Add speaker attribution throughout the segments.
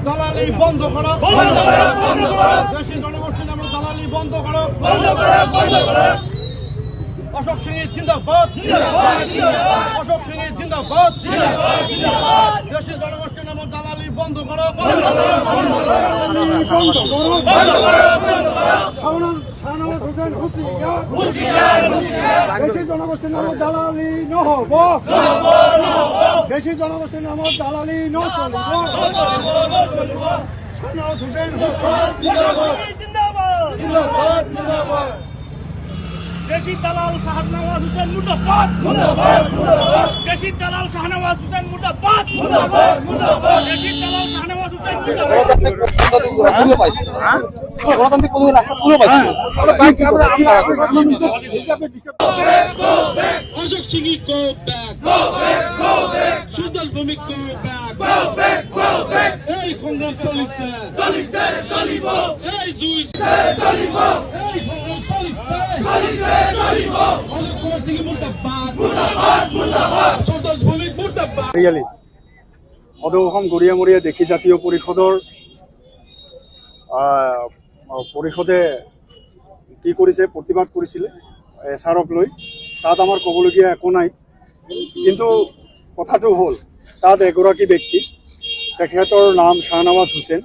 Speaker 1: দালালি বন্ধ করো, দেশি জনগোষ্ঠীর নামে দালালি বন্ধ করো। অশোক সিংহ জিন্দাবাদ, অশোক সিংহ জিন্দাবাদ। দেশি জনগোষ্ঠীর নামে দালালি বন্ধ করো, শাহনওয়াজ হোসেন দেশি জনগোষ্ঠীর নামে দালালি নহব, দেশি জনগোষ্ঠীর নামে দালালি নচলিব। শাহনওয়াজ হোসেন জিন্দাবাদ, জিন্দাবাদ। দেশি দালাল শাহনওয়াজ হোসেন মুর্দাবাদ, দেশি দালাল শাহনওয়াজ হোসেন মুর্দাবাদ, দেশি দালাল শাহনওয়াজ হোসেন
Speaker 2: গণতান্ত্রিক পদ্ধতি রাস্তা পুরো পাইছে।
Speaker 1: অশোক সিংহ গো ব্যাক, সুদল ভূমি গো ব্যাক, এই সংগ্রাম চলিছে, এই জুই চলিব, এই সংগ্রাম চলিছে, অশোক কুমার সিংহ মুর্দাবাদ, সুদল ভূমি মুর্দাবাদ।
Speaker 3: সদৌ অসম গৰিয়ামৰীয়া দেশী জাতীয় পৰিষদে কি কৰিছে, প্ৰতিবাদ কৰিছিলে এছআৰক লৈ। তাত আমাৰ ক'বলগীয়া একো নাই, কিন্তু কথাটো হ'ল তাত এগৰাকী ব্যক্তি, তেখেতৰ নাম শাহনৱাজ হোসেন।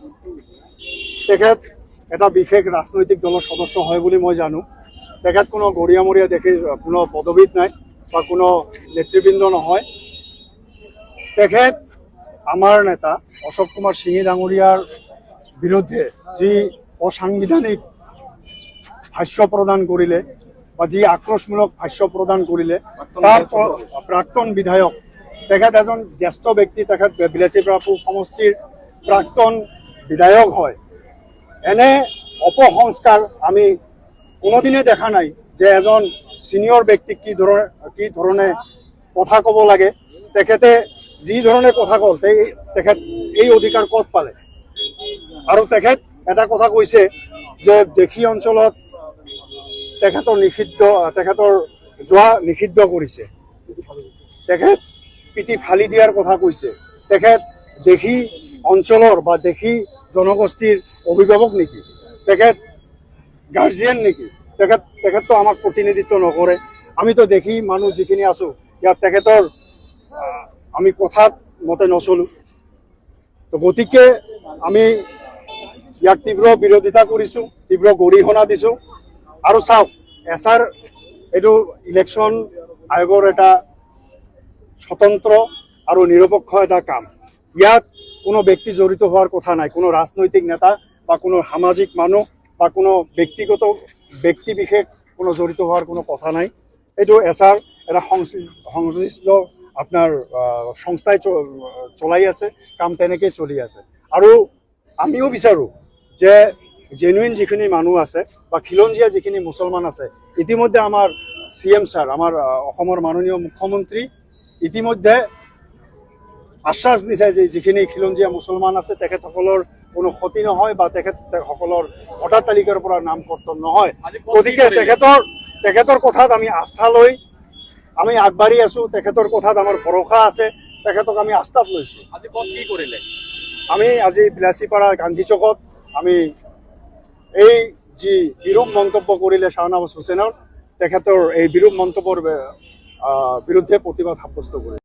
Speaker 3: তেখেত এটা বিশেষ ৰাজনৈতিক দলৰ সদস্য হয় বুলি মই জানো। তেখেত কোনো গৰিয়ামৰীয়া দেশীৰ কোনো পদবীত নাই বা কোনো নেতৃবৃন্দ নহয়। তেখেত আমাৰ নেতা অশোক কুমাৰ সিংহ ডাঙৰীয়াৰ বিৰুদ্ধে যি অসাংবিধানিক ভাষ্য প্ৰদান কৰিলে বা যি আক্ৰোশমূলক ভাষ্য প্ৰদান কৰিলে, তাৰ প্ৰাক্তন বিধায়ক, তেখেত এজন জ্যেষ্ঠ ব্যক্তি, তেখেত বিলাসীপাৰা পূব সমষ্টিৰ প্ৰাক্তন বিধায়ক হয়। এনে অপসংস্কাৰ আমি কোনোদিনে দেখা নাই যে এজন ছিনিয়ৰ ব্যক্তিক কি ধৰণে কথা ক'ব লাগে। তেখেতে যি ধৰণে কথা ক'ল, তেখেত এই অধিকাৰ ক'ত পালে? আৰু তেখেত এটা কথা কৈছে যে দেশী অঞ্চলত তেখেতৰ যোৱা নিষিদ্ধ কৰিছে। তেখেত পিটি ফালি দিয়াৰ কথা কৈছে। তেখেত দেশী অঞ্চলৰ বা দেশী জনগোষ্ঠীৰ অভিভাৱক নেকি? তেখেত গাৰ্জিয়ান নেকি? তেখেততো আমাক প্ৰতিনিধিত্ব নকৰে। আমিতো দেশী মানুহ যিখিনি আছোঁ, ইয়াত তেখেতৰ আমি কথাত মতে নচলোঁ। তো গতিকে আমি ইয়াক তীব্ৰ বিৰোধিতা কৰিছোঁ, তীব্ৰ গৰিহণা দিছোঁ। আৰু চাওক, এছআৰ এইটো ইলেকশ্যন আয়োগৰ এটা স্বতন্ত্ৰ আৰু নিৰপেক্ষ এটা কাম। ইয়াত কোনো ব্যক্তি জড়িত হোৱাৰ কথা নাই, কোনো ৰাজনৈতিক নেতা বা কোনো সামাজিক মানুহ বা কোনো ব্যক্তিগত ব্যক্তি বিশেষ কোনো জড়িত হোৱাৰ কোনো কথা নাই। এইটো এছআৰ এটা সংশ্লিষ্ট আপোনাৰ সংস্থাই চলাই আছে, কাম তেনেকৈ চলি আছে। আৰু আমিও বিচাৰোঁ যে জেনুইন যিখিনি মানুহ আছে বা খিলঞ্জীয়া যিখিনি মুছলমান আছে, ইতিমধ্যে আমাৰ CM ছাৰ, আমাৰ অসমৰ মাননীয় মুখ্যমন্ত্ৰী ইতিমধ্যে আশ্বাস দিছে যে যিখিনি খিলঞ্জীয়া মুছলমান আছে তেখেতসকলৰ কোনো ক্ষতি নহয় বা তেখেতসকলৰ ভোটাৰ তালিকাৰ পৰা নাম কৰ্তন নহয়। গতিকে তেখেতৰ কথাত আমি আস্থা লৈ আমি আগবাঢ়ি আছোঁ। তেখেতৰ কথাত আমাৰ ভৰসা আছে, তেখেতক আমি আস্থাত লৈছোঁ।
Speaker 2: আজি ক'ত কি কৰিলে?
Speaker 3: আমি আজি বিলাসীপাৰা গান্ধী চকত আমি এই যি বিৰূপ মন্তব্য কৰিলে শাহনৱাজ হোসেনৰ, তেখেতৰ এই বিৰূপ মন্তব্যৰ বিৰুদ্ধে প্ৰতিবাদ সাব্যস্ত কৰিলে।